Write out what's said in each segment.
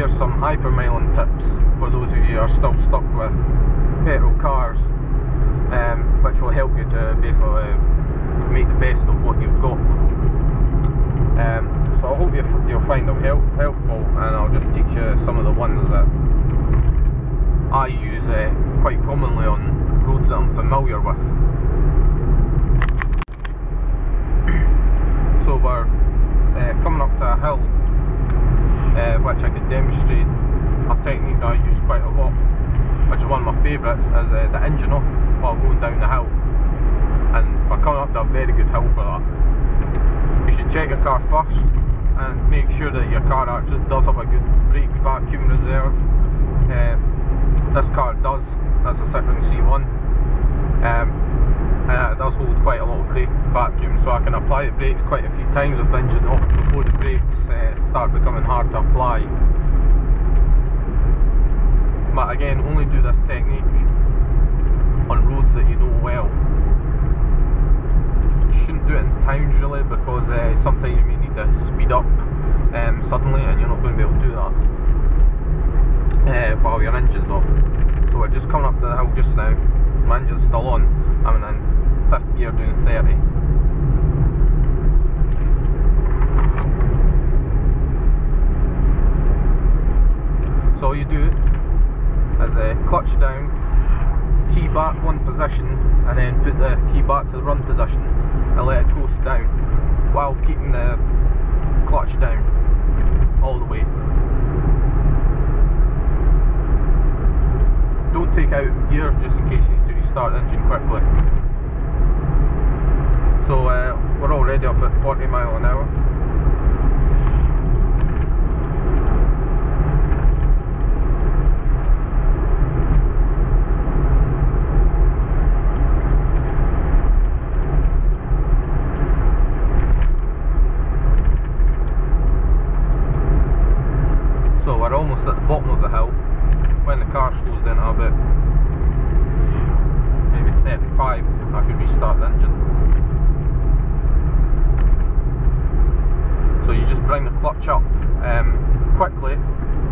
share some hypermiling tips for those of you who are still stuck with petrol cars, which will help you to basically make the best of what you've got. So I hope you'll find them helpful, and I'll just teach you some of the ones that I use quite commonly on roads that I'm familiar with. So we're coming up to a hill, which I could demonstrate a technique that I use quite a lot, which is one of my favourites, is the engine off while going down the hill. And we're coming up to a very good hill for that. You should check your car first and make sure that your car actually does have a good brake vacuum reserve. This car does. That's a Citroen C1, and it does hold quite a lot of brake vacuum, so I can apply the brakes quite a few times with the engine off before the brakes start becoming hard to apply. But again, only do this technique on roads that you know well. You shouldn't do it in towns really, because sometimes you may need to speed up suddenly, and you're not going to be able to do that while your engine's off. So we're just coming up to the hill just now. My engine's still on. I'm in 5th gear doing 30. So all you do is clutch down, key back one position, and then put the key back to the run position and let it coast down while keeping the clutch down all the way. Don't take out gear just in case you need to restart the engine quickly. So we're already up at 40 miles an hour. So we're almost at the bottom of the hill. When the car slows down a bit, maybe 35, I could restart the engine. So you just bring the clutch up quickly,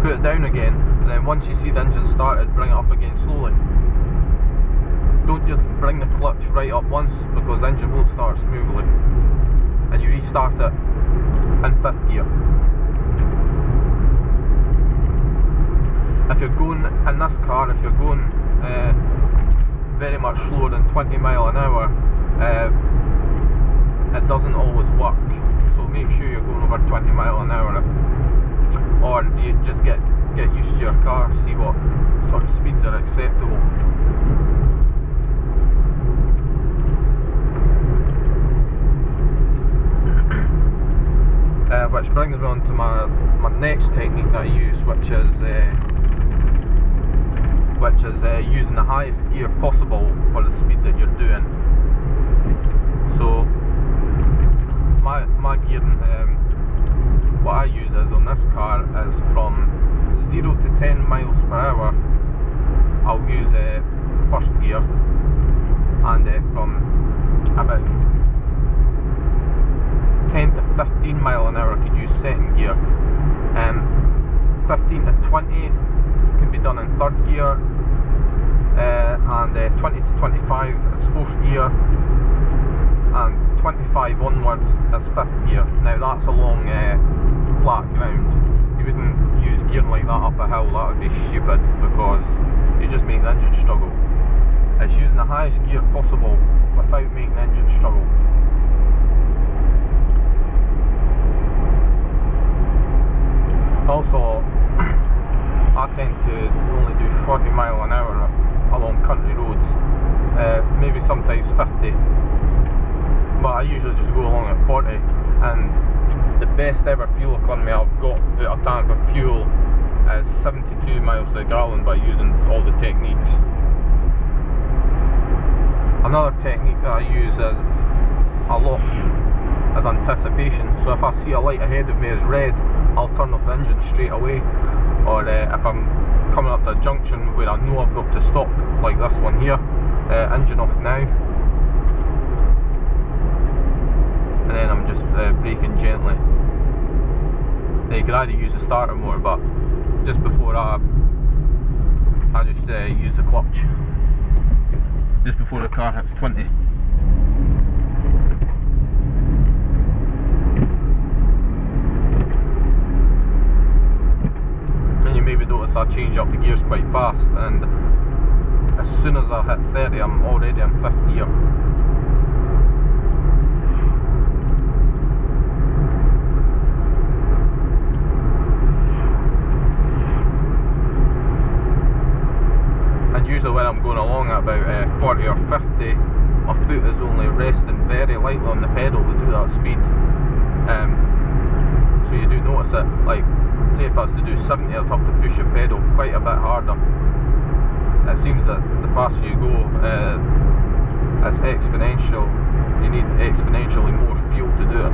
put it down again, and then once you see the engine started, bring it up again slowly. Don't just bring the clutch right up once, because the engine won't start smoothly, and you restart it in 5th gear. If you're going, in this car, if you're going very much slower than 20 miles an hour, it doesn't always work. So make sure you're going over 20 miles an hour, or you just get used to your car, see what sort of speeds are acceptable. Which brings me on to my next technique that I use, which is using the highest gear possible for the speed that you're doing. So my gearing, what I use is on this car is from 0 to 10 miles per hour I'll use 1st gear, and from about 10 to 15 miles an hour I could use 2nd gear. 15 to 20 can be done in 3rd gear, and 20 to 25 is 4th gear, and 25 onwards is 5th gear. Now that's along flat ground. You wouldn't use gearing like that up a hill, that would be stupid, because you just make the engine struggle. It's using the highest gear possible without making the engine struggle. Also, I tend to only do 40 miles an hour along country roads, maybe sometimes 50, but I usually just go along at 40, and the best ever fuel economy I've got out of tank of fuel is 72 miles to the gallon by using all the techniques. Another technique that I use is a lot as anticipation. So if I see a light ahead of me is red, I'll turn off the engine straight away. Or if I'm coming up to a junction where I know I've got to stop, like this one here, engine off now, and then I'm just braking gently. Now you could either use the starter motor, but just before I just use the clutch, just before the car hits 20. And you maybe notice I change up the gears quite fast, and as soon as I hit 30 I'm already in 5th gear. Usually when I'm going along at about 40 or 50, my foot is only resting very lightly on the pedal to do that speed. So you do notice it, like say if I was to do 70 I'd have to push the pedal quite a bit harder. It seems that the faster you go, it's exponential, you need exponentially more fuel to do it.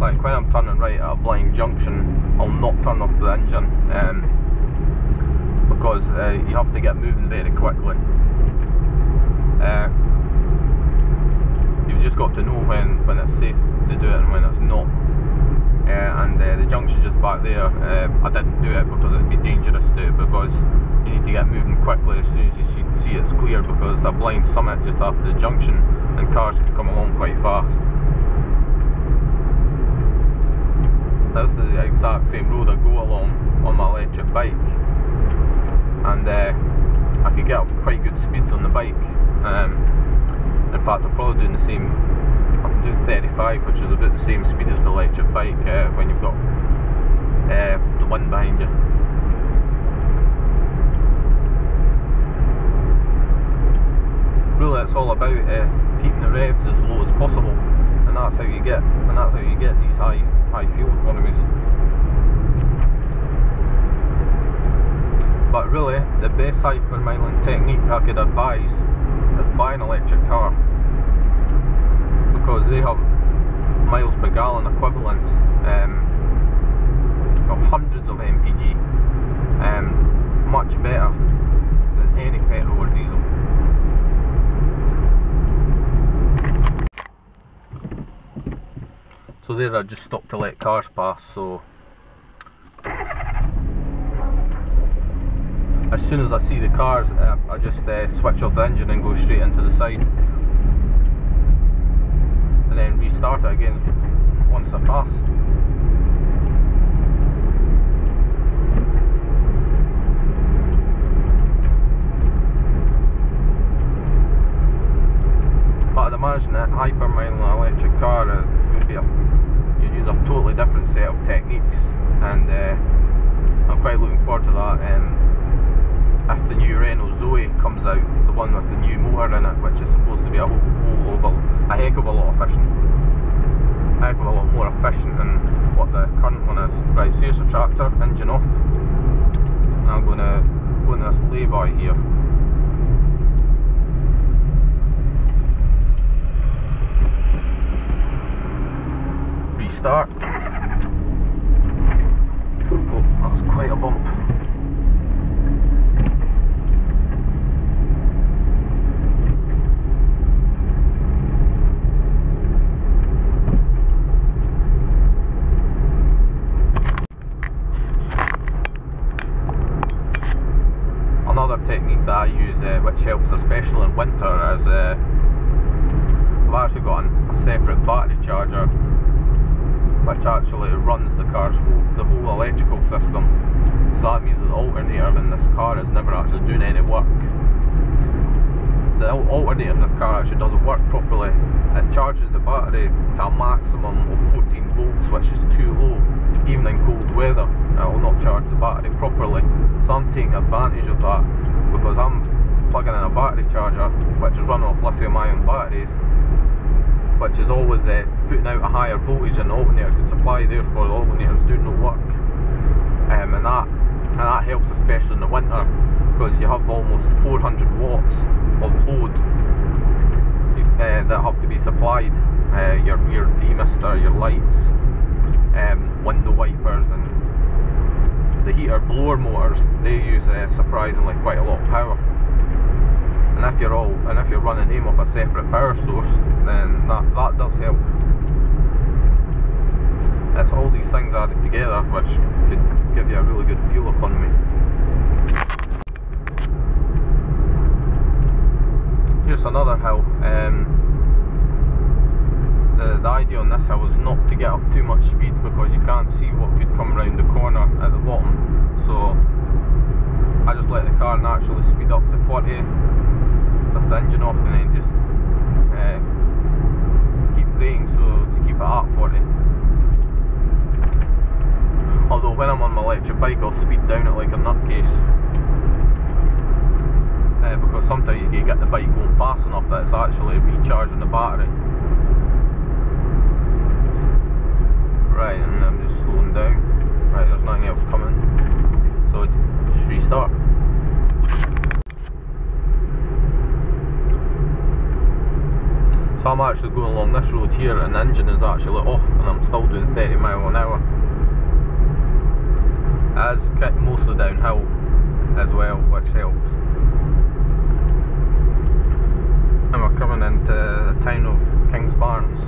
Like when I'm turning right at a blind junction, I'll not turn off the engine because you have to get moving very quickly. You've just got to know when it's safe to do it and when it's not. And the junction just back there, I didn't do it because it'd be dangerous to do it, because you need to get moving quickly as soon as you see it's clear, because a blind summit just after the junction and cars can come along quite fast. This is the exact same road I go along on my electric bike, and I could get up quite good speeds on the bike. In fact, I'm probably doing the same. I'm doing 35, which is about the same speed as the electric bike when you've got the wind behind you. Really, it's all about keeping the revs as low as possible, and that's how you get these high fuel economies. But really, the best hypermiling technique I could advise is buy an electric car, because they have miles per gallon equivalents of hundreds of mpg, much better than any petrol or diesel. So there I just stopped to let cars pass, so as soon as I see the cars, I just switch off the engine and go straight into the side, and then restart it again once I pass. But I'd imagine that hypermiling an electric car would be you'd use a totally different set of techniques, and I'm quite looking forward to that. If the new Renault Zoe comes out, the one with the new motor in it, which is supposed to be a heck of a lot efficient, a heck of a lot more efficient than what the current one is. Right, so here's the tractor, engine off, and I'm going to go into this lay-by here. Restart. Oh, that was quite a bump. Another technique that I use, which helps especially in winter, is I've actually got a separate battery charger which actually runs the car's the whole electrical system. So that means that the alternator in this car is never actually doing any work. The alternator in this car actually doesn't work properly. It charges the battery to a maximum of 14 volts, which is too low. Even in cold weather, it will not charge the battery properly. So I'm taking advantage of that, because I'm plugging in a battery charger which is running off lithium-ion batteries, which is always putting out a higher voltage than the alternator can supply, therefore the alternator is doing no work. And that helps especially in the winter, because you have almost 400 watts of load that have to be supplied, your demister, your lights, window wipers and the heater blower motors. They use surprisingly quite a lot of power. And if you're running them off a separate power source, then that does help. It's all these things added together which could give you a really good fuel economy. Here's another hill. The idea on this hill is not to get up too much speed because you can't see what could come around the corner at the bottom. So I just let the car naturally speed up to 40 with the engine off, and then just keep braking so to keep it at 40. Although when I'm on my electric bike I'll speed down it like a nutcase, because sometimes you can get the bike going fast enough that it's actually recharging the battery. Right, and I'm just slowing down. Right, there's nothing else coming, so just restart. So I'm actually going along this road here and the engine is actually off and I'm still doing 30 miles an hour. It is mostly downhill as well, which helps. And we're coming into the town of Kingsbarns.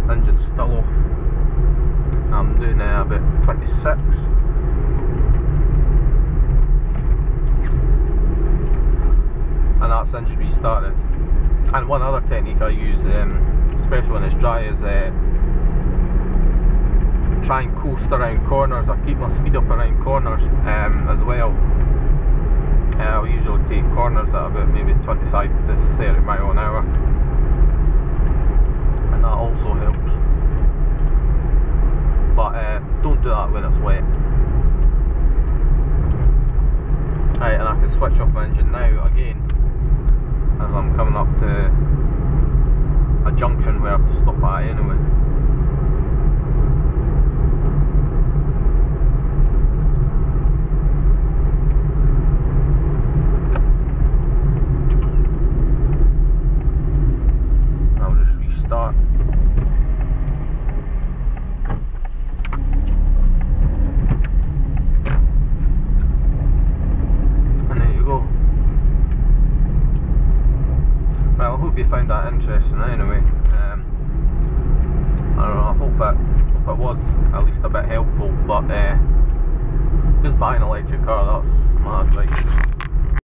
Engine's still off. I'm doing about 26. And that's engine restarted. And one other technique I use, especially when it's dry, is try and coast around corners. I keep my speed up around corners as well. I'll usually take corners at about maybe 25 to 30 miles an hour, and that also helps. But don't do that when it's wet. Right, and I can switch off my engine now again as I'm coming up to a junction where I have to stop at anyway. I'll just restart. And there you go. Well, I hope you found that interesting anyway. I don't know, I hope it was at least a bit helpful, but just buying an electric car, that's my advice.